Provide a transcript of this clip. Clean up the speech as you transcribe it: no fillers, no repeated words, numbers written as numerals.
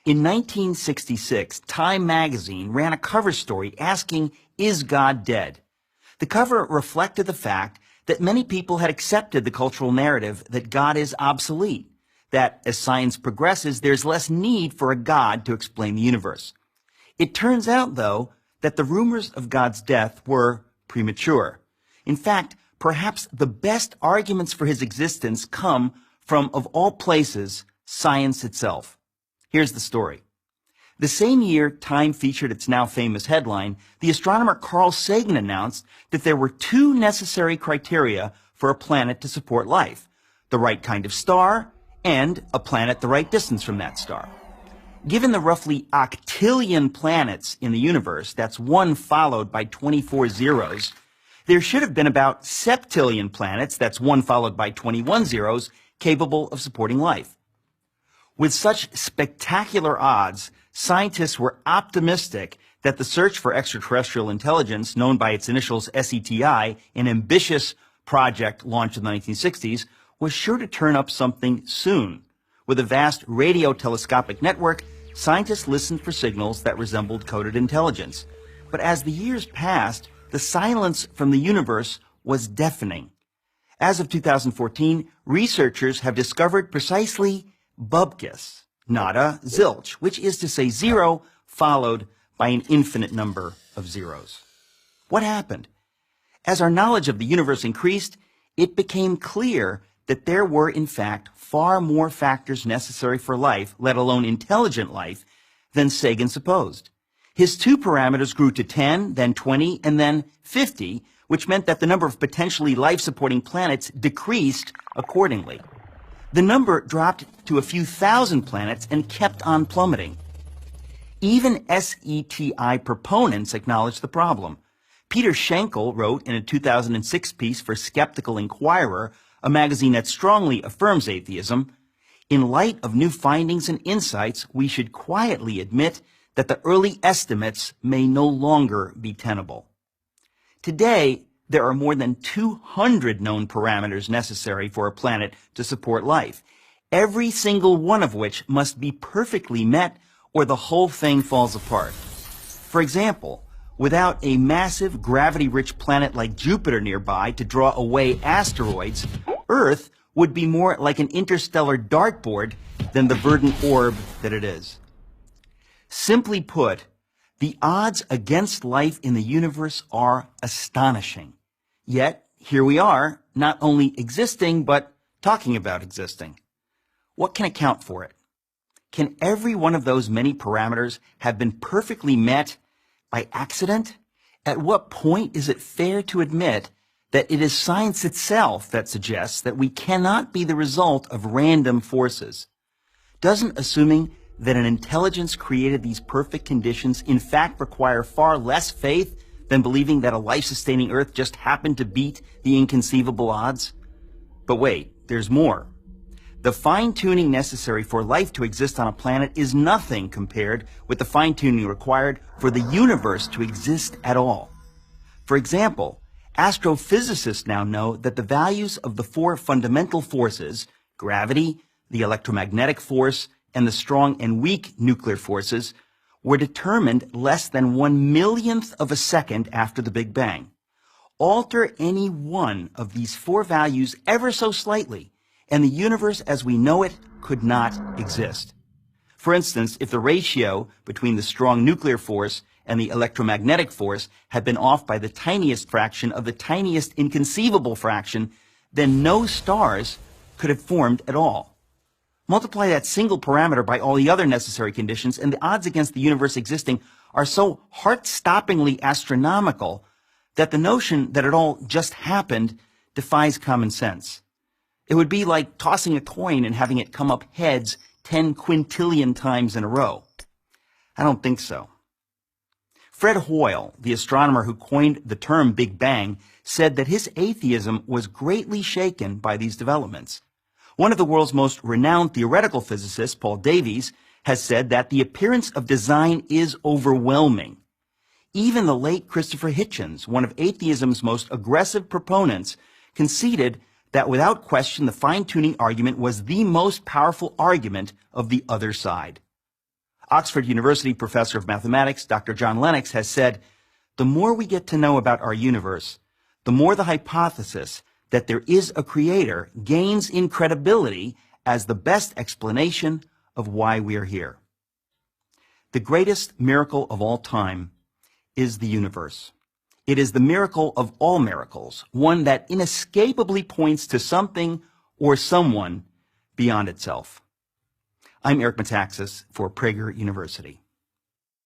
In 1966, Time magazine ran a cover story asking, "Is God dead?" The cover reflected the fact that many people had accepted the cultural narrative that God is obsolete, that as science progresses, there's less need for a God to explain the universe. It turns out, though, that the rumors of God's death were premature. In fact, perhaps the best arguments for his existence come from, of all places, science itself. Here's the story. The same year Time featured its now famous headline, the astronomer Carl Sagan announced that there were two necessary criteria for a planet to support life: the right kind of star and a planet the right distance from that star. Given the roughly octillion planets in the universe, that's one followed by 24 zeros, there should have been about septillion planets, that's one followed by 21 zeros, capable of supporting life. With such spectacular odds, scientists were optimistic that the search for extraterrestrial intelligence, known by its initials SETI, an ambitious project launched in the 1960s, was sure to turn up something soon. With a vast radio telescopic network, scientists listened for signals that resembled coded intelligence. But as the years passed, the silence from the universe was deafening. As of 2014, researchers have discovered precisely bupkis, nada, zilch, which is to say zero followed by an infinite number of zeros. What happened? As our knowledge of the universe increased, it became clear that there were, in fact, far more factors necessary for life, let alone intelligent life, than Sagan supposed. His two parameters grew to 10, then 20, and then 50, which meant that the number of potentially life-supporting planets decreased accordingly. The number dropped to a few thousand planets and kept on plummeting. Even SETI proponents acknowledged the problem. Peter Schenkel wrote in a 2006 piece for Skeptical Inquirer, a magazine that strongly affirms atheism, "In light of new findings and insights, we should quietly admit that the early estimates may no longer be tenable." Today, there are more than 200 known parameters necessary for a planet to support life, every single one of which must be perfectly met or the whole thing falls apart. For example, without a massive gravity-rich planet like Jupiter nearby to draw away asteroids, Earth would be more like an interstellar dartboard than the verdant orb that it is. Simply put, the odds against life in the universe are astonishing. Yet, here we are, not only existing, but talking about existing. What can account for it? Can every one of those many parameters have been perfectly met by accident? At what point is it fair to admit that it is science itself that suggests that we cannot be the result of random forces? Doesn't assuming that an intelligence created these perfect conditions in fact require far less faith than believing that a life-sustaining Earth just happened to beat the inconceivable odds? But wait, there's more. The fine-tuning necessary for life to exist on a planet is nothing compared with the fine-tuning required for the universe to exist at all. For example, astrophysicists now know that the values of the four fundamental forces, gravity, the electromagnetic force, and the strong and weak nuclear forces, were determined less than 1/1,000,000th of a second after the Big Bang. Alter any one of these four values ever so slightly, and the universe as we know it could not exist. For instance, if the ratio between the strong nuclear force and the electromagnetic force had been off by the tiniest fraction of the tiniest inconceivable fraction, then no stars could have formed at all. Multiply that single parameter by all the other necessary conditions, and the odds against the universe existing are so heart-stoppingly astronomical that the notion that it all just happened defies common sense. It would be like tossing a coin and having it come up heads 10 quintillion times in a row. I don't think so. Fred Hoyle, the astronomer who coined the term Big Bang, said that his atheism was greatly shaken by these developments. One of the world's most renowned theoretical physicists, Paul Davies, has said that the appearance of design is overwhelming. Even the late Christopher Hitchens, one of atheism's most aggressive proponents, conceded that without question the fine-tuning argument was the most powerful argument of the other side. Oxford University professor of mathematics, Dr. John Lennox, has said, "The more we get to know about our universe, the more the hypothesis that there is a creator gains in credibility as the best explanation of why we are here." The greatest miracle of all time is the universe. It is the miracle of all miracles, one that inescapably points to something or someone beyond itself. I'm Eric Metaxas for Prager University.